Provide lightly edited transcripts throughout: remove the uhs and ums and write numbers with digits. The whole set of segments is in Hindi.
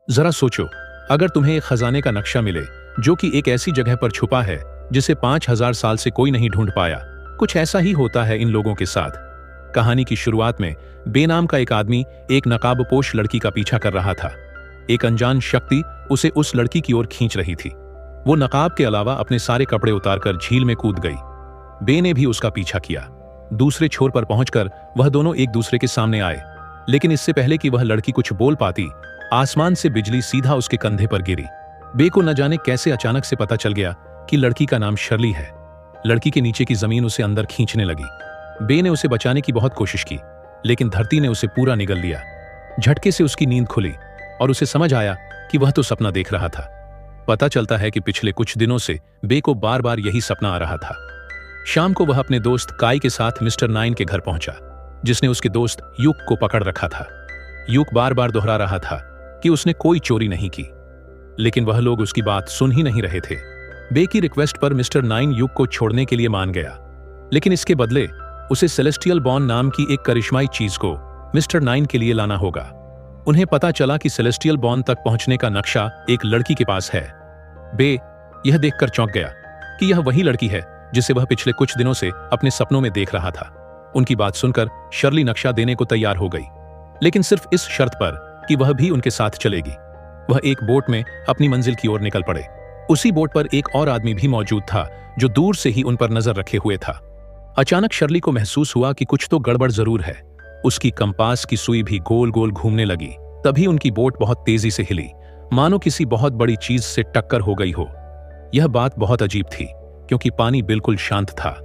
जरा सोचो, अगर तुम्हें एक खजाने का नक्शा मिले जो कि एक ऐसी जगह पर छुपा है जिसे 5000 साल से कोई नहीं ढूंढ पाया। कुछ ऐसा ही होता है इन लोगों के साथ। कहानी की शुरुआत में बेनाम का एक आदमी एक नकाबपोश लड़की का पीछा कर रहा था। एक अनजान शक्ति उसे उस लड़की की ओर खींच रही थी। वो नकाब के अलावा अपने सारे कपड़े उतारकर झील में कूद गई। बे ने भी उसका पीछा किया। दूसरे छोर पर पहुंचकर वह दोनों एक दूसरे के सामने आए, लेकिन इससे पहले कि वह लड़की कुछ बोल पाती, आसमान से बिजली सीधा उसके कंधे पर गिरी। बे को न जाने कैसे अचानक से पता चल गया कि लड़की का नाम शर्ली है। लड़की के नीचे की जमीन उसे अंदर खींचने लगी। बे ने उसे बचाने की बहुत कोशिश की, लेकिन धरती ने उसे पूरा निगल लिया। झटके से उसकी नींद खुली और उसे समझ आया कि वह तो सपना देख रहा था। पता चलता है कि पिछले कुछ दिनों से बे को बार बार यही सपना आ रहा था। शाम को वह अपने दोस्त काई के साथ मिस्टर नाइन के घर पहुंचा, जिसने उसके दोस्त यूक को पकड़ रखा था। यूक बार बार दोहरा रहा था कि उसने कोई चोरी नहीं की, लेकिन वह लोग उसकी बात सुन ही नहीं रहे थे। बे की रिक्वेस्ट पर मिस्टर नाइन यूक को छोड़ने के लिए मान गया, लेकिन इसके बदले उसे सेलेस्टियल बॉन्ड नाम की एक करिश्माई चीज को मिस्टर नाइन के लिए लाना होगा। उन्हें पता चला कि सेलेस्टियल बॉन्ड तक पहुंचने का नक्शा एक लड़की के पास है। बे यह देखकर चौंक गया कि यह वही लड़की है जिसे वह पिछले कुछ दिनों से अपने सपनों में देख रहा था। उनकी बात सुनकर शर्ली नक्शा देने को तैयार हो गई, लेकिन सिर्फ इस शर्त पर कि वह भी उनके साथ चलेगी। वह एक बोट में अपनी मंजिल की ओर निकल पड़े। उसी बोट पर एक और आदमी भी मौजूद था जो दूर से ही उन पर नजर रखे हुए था। अचानक शर्ली को महसूस हुआ कि कुछ तो गड़बड़ जरूर है। उसकी कंपास की सुई भी गोल गोल घूमने लगी। तभी उनकी बोट बहुत तेजी से हिली, मानो किसी बहुत बड़ी चीज से टक्कर हो गई हो। यह बात बहुत अजीब थी, क्योंकि पानी बिल्कुल शांत था।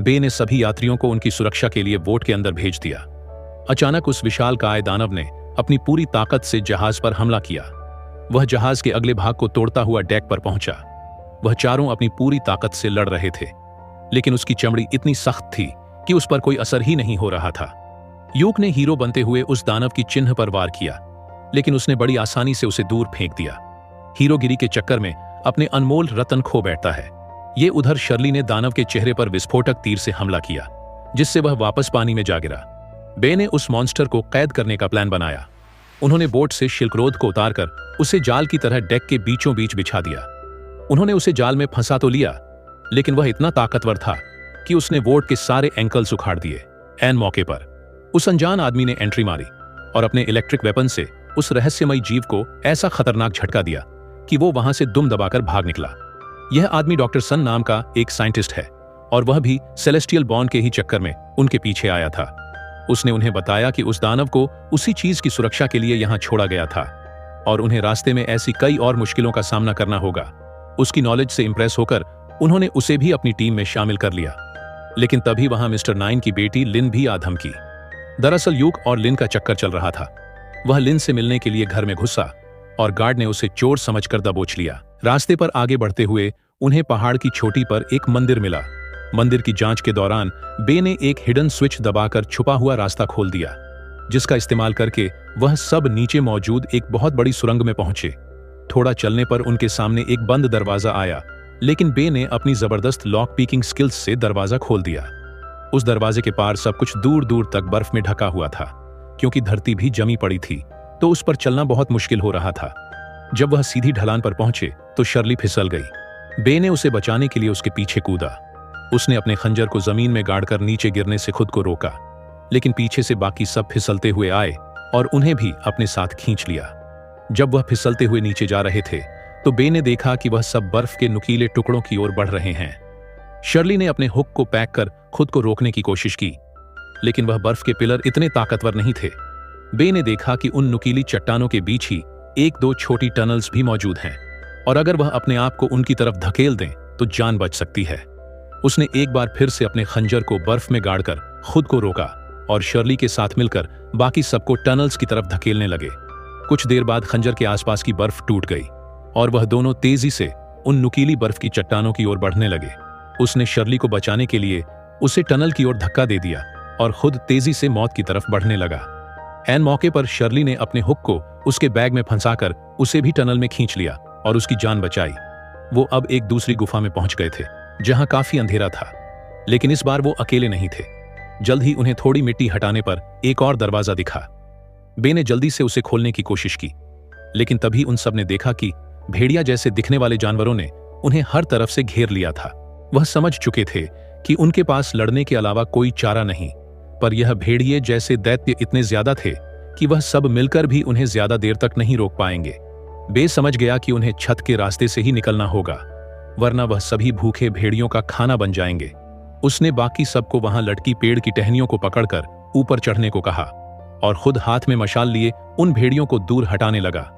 बे ने सभी यात्रियों को उनकी सुरक्षा के लिए बोट के अंदर भेज दिया। अचानक उस विशालकाय दानव ने अपनी पूरी ताकत से जहाज पर हमला किया। वह जहाज के अगले भाग को तोड़ता हुआ डेक पर पहुंचा। वह चारों अपनी पूरी ताकत से लड़ रहे थे, लेकिन उसकी चमड़ी इतनी सख्त थी कि उस पर कोई असर ही नहीं हो रहा था। यूक ने हीरो बनते हुए उस दानव की चिन्ह पर वार किया, लेकिन उसने बड़ी आसानी से उसे दूर फेंक दिया। हीरोगिरी के चक्कर में अपने अनमोल रतन खो बैठता है। ये उधर शर्ली ने दानव के चेहरे पर विस्फोटक तीर से हमला किया, जिससे वह वापस पानी में जा गिरा। बे ने उस मॉन्स्टर को कैद करने का प्लान बनाया। उन्होंने बोट से शिल्क रोड को उतारकर उसे जाल की तरह डेक के बीचों बीच बिछा दिया। उन्होंने उसे जाल में फंसा तो लिया, लेकिन वह इतना ताकतवर था कि उसने बोट के सारे एंकल्स उखाड़ दिए। ऐन मौके पर उस अनजान आदमी ने एंट्री मारी और अपने इलेक्ट्रिक वेपन से उस रहस्यमयी जीव को ऐसा खतरनाक झटका दिया कि वो वहां से दुम दबाकर भाग निकला। यह आदमी डॉक्टर सन नाम का एक साइंटिस्ट है, और वह भी सेलेस्टियल बॉन्ड के ही चक्कर में उनके पीछे आया था। उसने उन्हें बताया कि उस दानव को उसी चीज की सुरक्षा के लिए यहां छोड़ा गया था, और उन्हें रास्ते में ऐसी कई और मुश्किलों का सामना करना होगा। उसकी नॉलेज से इंप्रेस होकर उन्होंने उसे भी अपनी टीम में शामिल कर लिया। लेकिन तभी वहां मिस्टर नाइन की बेटी लिन भी आ धमकी। दरअसल यूक और लिन का चक्कर चल रहा था। वह लिन से मिलने के लिए घर में घुसा और गार्ड ने उसे चोर समझकर दबोच लिया। रास्ते पर आगे बढ़ते हुए उन्हें पहाड़ की चोटी पर एक मंदिर मिला। मंदिर की जांच के दौरान बे ने एक हिडन स्विच दबाकर छुपा हुआ रास्ता खोल दिया, जिसका इस्तेमाल करके वह सब नीचे मौजूद एक बहुत बड़ी सुरंग में पहुंचे। थोड़ा चलने पर उनके सामने एक बंद दरवाजा आया, लेकिन बे ने अपनी जबरदस्त लॉक पीकिंग स्किल्स से दरवाजा खोल दिया। उस दरवाजे के पार सब कुछ दूर दूर तक बर्फ में ढका हुआ था। क्योंकि धरती भी जमी पड़ी थी, तो उस पर चलना बहुत मुश्किल हो रहा था। जब वह सीधी ढलान पर पहुंचे तो शर्ली फिसल गई। बे ने उसे बचाने के लिए उसके पीछे कूदा। उसने अपने खंजर को जमीन में गाड़कर नीचे गिरने से खुद को रोका, लेकिन पीछे से बाकी सब फिसलते हुए आए और उन्हें भी अपने साथ खींच लिया। जब वह फिसलते हुए नीचे जा रहे थे तो बे ने देखा कि वह सब बर्फ के नुकीले टुकड़ों की ओर बढ़ रहे हैं। शर्ली ने अपने हुक को पैक कर खुद को रोकने की कोशिश की, लेकिन वह बर्फ के पिलर इतने ताकतवर नहीं थे। बे ने देखा कि उन नुकीली चट्टानों के बीच ही एक दो छोटी टनल्स भी मौजूद हैं, और अगर वह अपने आप को उनकी तरफ धकेल दें तो जान बच सकती है। उसने एक बार फिर से अपने खंजर को बर्फ में गाड़कर खुद को रोका और शर्ली के साथ मिलकर बाकी सबको टनल्स की तरफ धकेलने लगे। कुछ देर बाद खंजर के आसपास की बर्फ टूट गई और वह दोनों तेजी से उन नुकीली बर्फ की चट्टानों की ओर बढ़ने लगे। उसने शर्ली को बचाने के लिए उसे टनल की ओर धक्का दे दिया और खुद तेजी से मौत की तरफ बढ़ने लगा। ऐन मौके पर शर्ली ने अपने हुक को उसके बैग में फंसाकर उसे भी टनल में खींच लिया और उसकी जान बचाई। वो अब एक दूसरी गुफा में पहुंच गए थे, जहां काफी अंधेरा था, लेकिन इस बार वो अकेले नहीं थे। जल्द ही उन्हें थोड़ी मिट्टी हटाने पर एक और दरवाजा दिखा। बे ने जल्दी से उसे खोलने की कोशिश की, लेकिन तभी उन सब ने देखा कि भेड़िया जैसे दिखने वाले जानवरों ने उन्हें हर तरफ से घेर लिया था। वह समझ चुके थे कि उनके पास लड़ने के अलावा कोई चारा नहीं, पर यह भेड़िए जैसे दैत्य इतने ज्यादा थे कि वह सब मिलकर भी उन्हें ज्यादा देर तक नहीं रोक पाएंगे। बे समझ गया कि उन्हें छत के रास्ते से ही निकलना होगा, वरना वह सभी भूखे भेड़ियों का खाना बन जाएंगे। उसने बाकी सबको वहां लटकी पेड़ की टहनियों को पकड़कर ऊपर चढ़ने को कहा और खुद हाथ में मशाल लिए उन भेड़ियों को दूर हटाने लगा।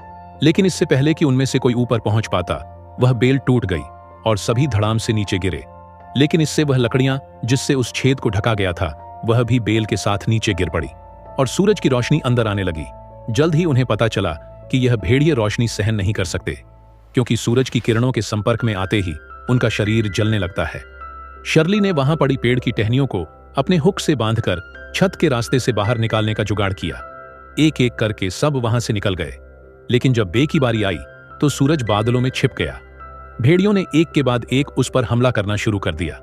लेकिन इससे पहले कि उनमें से कोई ऊपर पहुंच पाता, वह बेल टूट गई और सभी धड़ाम से नीचे गिरे। लेकिन इससे वह लकड़ियां जिससे उस छेद को ढका गया था, वह भी बेल के साथ नीचे गिर पड़ी और सूरज की रोशनी अंदर आने लगी। जल्द ही उन्हें पता चला कि यह भेड़िए रोशनी सहन नहीं कर सकते, क्योंकि सूरज की किरणों के संपर्क में आते ही उनका शरीर जलने लगता है। शर्ली ने वहां पड़ी पेड़ की टहनियों को अपने हुक से बांधकर छत के रास्ते से बाहर निकालने का जुगाड़ किया। एक एक करके सब वहां से निकल गए, लेकिन जब बे की बारी आई तो सूरज बादलों में छिप गया। भेड़ियों ने एक के बाद एक उस पर हमला करना शुरू कर दिया।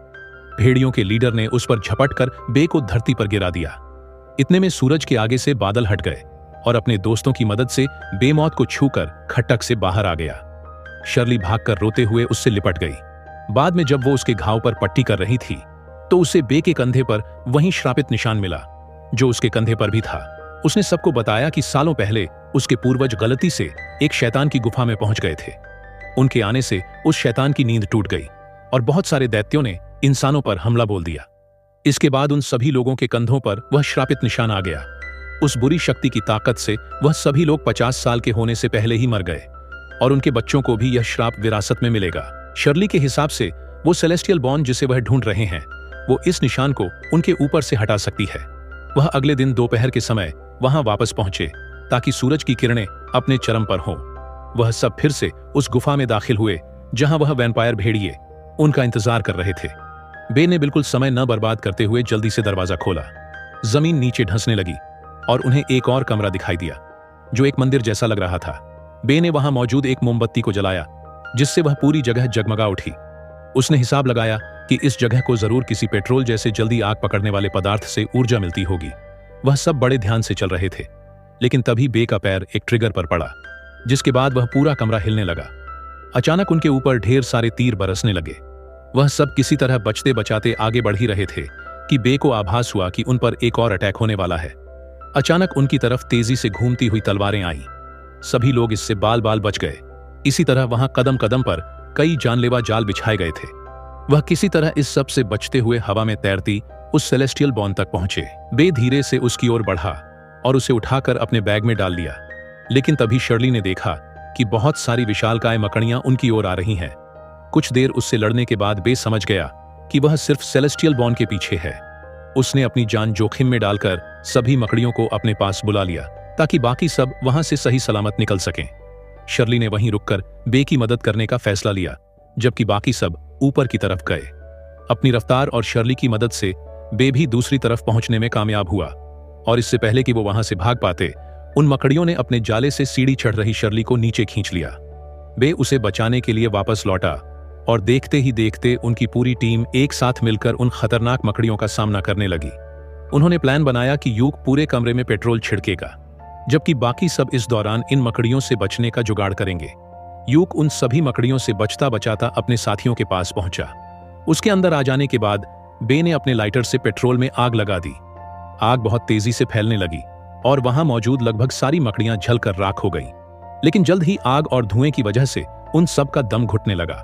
भेड़ियों के लीडर ने उस पर झपटकर बे को धरती पर गिरा दिया। इतने में सूरज के आगे से बादल हट गए और अपने दोस्तों की मदद से बेमौत को छूकर खटक से बाहर आ गया। शर्ली भागकर रोते हुए उससे लिपट गई। बाद में जब वो उसके घाव पर पट्टी कर रही थी तो उसे बे के कंधे पर वही श्रापित निशान मिला जो उसके कंधे पर भी था। उसने सबको बताया कि सालों पहले उसके पूर्वज गलती से एक शैतान की गुफा में पहुंच गए थे। उनके आने से उस शैतान की नींद टूट गई और बहुत सारे दैत्यों ने इंसानों पर हमला बोल दिया। इसके बाद उन सभी लोगों के कंधों पर वह श्रापित निशान आ गया। उस बुरी शक्ति की ताकत से वह सभी लोग 50 साल के होने से पहले ही मर गए और उनके बच्चों को भी यह श्राप विरासत में मिलेगा। शर्ली के हिसाब से वो सेलेस्टियल बॉन्ड जिसे वह ढूंढ रहे हैं, वो इस निशान को उनके ऊपर से हटा सकती है। वह अगले दिन दोपहर के समय वहां वापस पहुंचे ताकि सूरज की किरणें अपने चरम पर हों। वह सब फिर से उस गुफा में दाखिल हुए जहां वह वैम्पायर भेड़िए उनका इंतजार कर रहे थे। बे ने बिल्कुल समय न बर्बाद करते हुए जल्दी से दरवाजा खोला। जमीन नीचे धंसने लगी और उन्हें एक और कमरा दिखाई दिया जो एक मंदिर जैसा लग रहा था। बे ने वहां मौजूद एक मोमबत्ती को जलाया जिससे वह पूरी जगह जगमगा उठी। उसने हिसाब लगाया कि इस जगह को जरूर किसी पेट्रोल जैसे जल्दी आग पकड़ने वाले पदार्थ से ऊर्जा मिलती होगी। वह सब बड़े ध्यान से चल रहे थे, लेकिन तभी बे का पैर एक ट्रिगर पर पड़ा, जिसके बाद वह पूरा कमरा हिलने लगा। अचानक उनके ऊपर ढेर सारे तीर बरसने लगे। वह सब किसी तरह बचते बचाते आगे बढ़ ही रहे थे कि बे को आभास हुआ कि उन पर एक और अटैक होने वाला है। अचानक उनकी तरफ तेजी से घूमती हुई तलवारें आईं। सभी लोग इससे बाल बाल बच गए। इसी तरह वहां कदम कदम पर कई जानलेवा जाल बिछाए गए थे। वह किसी तरह इस सब से बचते हुए हवा में तैरती उस सेलेस्टियल बॉन्ड तक पहुंचे। बे धीरे से उसकी ओर बढ़ा और उसे उठाकर अपने बैग में डाल लिया। लेकिन तभी शर्ली ने देखा कि बहुत सारी विशालकाय मकड़ियां उनकी ओर आ रही हैं। कुछ देर उससे लड़ने के बाद बे समझ गया कि वह सिर्फ सेलेस्टियल बॉन्ड के पीछे है। उसने अपनी जान जोखिम में डालकर सभी मकड़ियों को अपने पास बुला लिया ताकि बाकी सब वहां से सही सलामत निकल सकें। शर्ली ने वहीं रुककर बे की मदद करने का फैसला लिया, जबकि बाकी सब ऊपर की तरफ गए। अपनी रफ्तार और शर्ली की मदद से बे भी दूसरी तरफ पहुंचने में कामयाब हुआ और इससे पहले कि वो वहां से भाग पाते, उन मकड़ियों ने अपने जाले से सीढ़ी चढ़ रही शर्ली को नीचे खींच लिया। बे उसे बचाने के लिए वापस लौटा और देखते ही देखते उनकी पूरी टीम एक साथ मिलकर उन खतरनाक मकड़ियों का सामना करने लगी। उन्होंने प्लान बनाया कि यूक पूरे कमरे में पेट्रोल छिड़केगा, जबकि बाकी सब इस दौरान इन मकड़ियों से बचने का जुगाड़ करेंगे। यूक उन सभी मकड़ियों से बचता बचाता अपने साथियों के पास पहुंचा। उसके अंदर आ जाने के बाद बे ने अपने लाइटर से पेट्रोल में आग लगा दी। आग बहुत तेजी से फैलने लगी और वहां मौजूद लगभग सारी मकड़ियां जलकर राख हो गईं। लेकिन जल्द ही आग और धुएं की वजह से उन सब का दम घुटने लगा।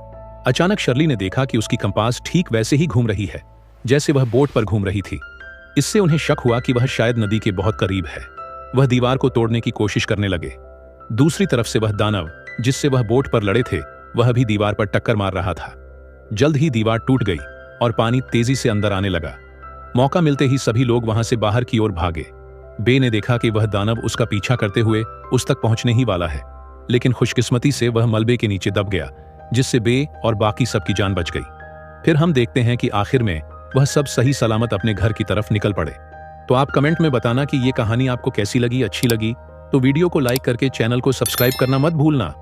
अचानक शर्ली ने देखा कि उसकी कंपास ठीक वैसे ही घूम रही है जैसे वह बोट पर घूम रही थी। इससे उन्हें शक हुआ कि वह शायद नदी के बहुत करीब है। वह दीवार को तोड़ने की कोशिश करने लगे। दूसरी तरफ से वह दानव जिससे वह बोट पर लड़े थे, वह भी दीवार पर टक्कर मार रहा था। जल्द ही दीवार टूट गई और पानी तेजी से अंदर आने लगा। मौका मिलते ही सभी लोग वहां से बाहर की ओर भागे। बे ने देखा कि वह दानव उसका पीछा करते हुए उस तक पहुंचने ही वाला है, लेकिन खुशकिस्मती से वह मलबे के नीचे दब गया, जिससे बे और बाकी सबकी जान बच गई। फिर हम देखते हैं कि आखिर में वह सब सही सलामत अपने घर की तरफ निकल पड़े। तो आप कमेंट में बताना कि ये कहानी आपको कैसी लगी। अच्छी लगी तो वीडियो को लाइक करके चैनल को सब्सक्राइब करना मत भूलना।